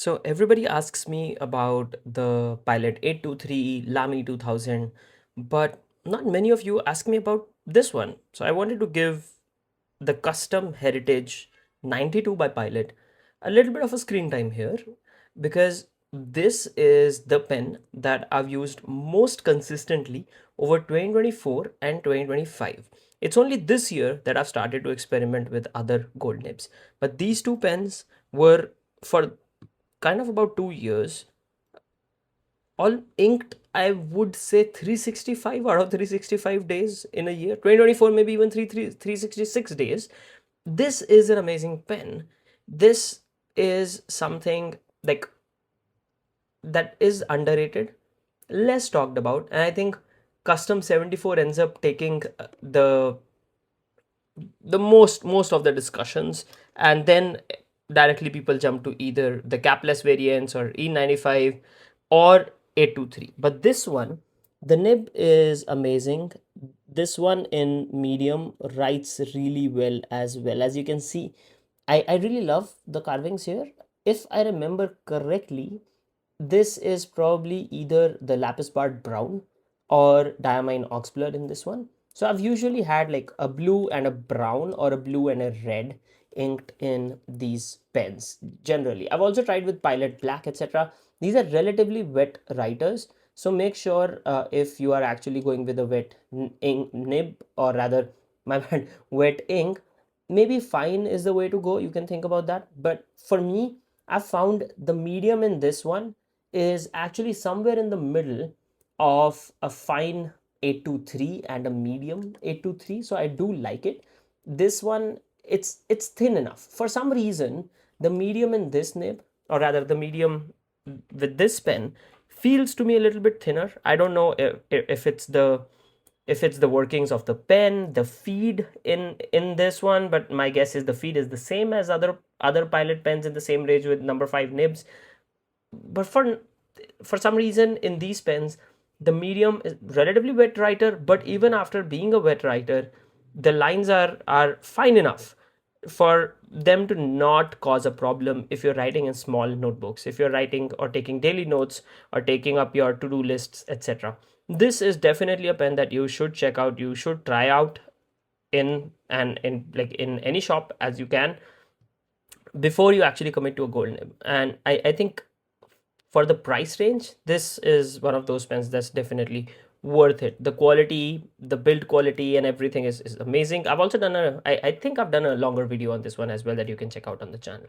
So everybody asks me about the Pilot 823 Lamy 2000, but not many of you ask me about this one. So I wanted to give the Custom Heritage 92 by Pilot a little bit of a screen time here because this is the pen that I've used most consistently over 2024 and 2025. It's only this year that I've started to experiment with other gold nibs, but these two pens were for kind of about 2 years all inked. I would say 365 out of 365 days in a year. 2024 maybe even 366 days. This is an amazing pen. This is something like that is underrated, less talked about, and I think Custom 74 ends up taking the most of the discussions, and then directly people jump to either the capless variants or E95 or 823. But this one, the nib is amazing. This one in medium writes really well as you can see. I really love the carvings here. If I remember correctly, this is probably either the lapis bard brown or diamine oxblood in this one. So I've usually had like a blue and a brown or a blue and a red inked in these pens generally. I've also tried with Pilot Black, etc. These are relatively wet writers, so make sure if you are actually going with a wet ink nib, or rather my bad, wet ink, maybe fine is the way to go. You can think about that. But for me, I've found the medium in this one is actually somewhere in the middle of a fine 823 and a medium 823, so I do like it. This one, it's thin enough. For some reason, the medium in this nib, or rather the medium with this pen, feels to me a little bit thinner. I don't know if it's the workings of the pen, the feed in this one, but my guess is the feed is the same as other Pilot pens in the same range with number 5 nibs. But for some reason in these pens, the medium is relatively wet writer, but even after being a wet writer, the lines are fine enough for them to not cause a problem if you're writing in small notebooks, if you're writing or taking daily notes or taking up your to-do lists, etc. This is definitely a pen that you should check out, you should try out in any shop as you can before you actually commit to a gold nib. And I think for the price range, this is one of those pens that's definitely worth it. The quality, the build quality, and everything is amazing. I've also done I think I've done a longer video on this one as well that you can check out on the channel.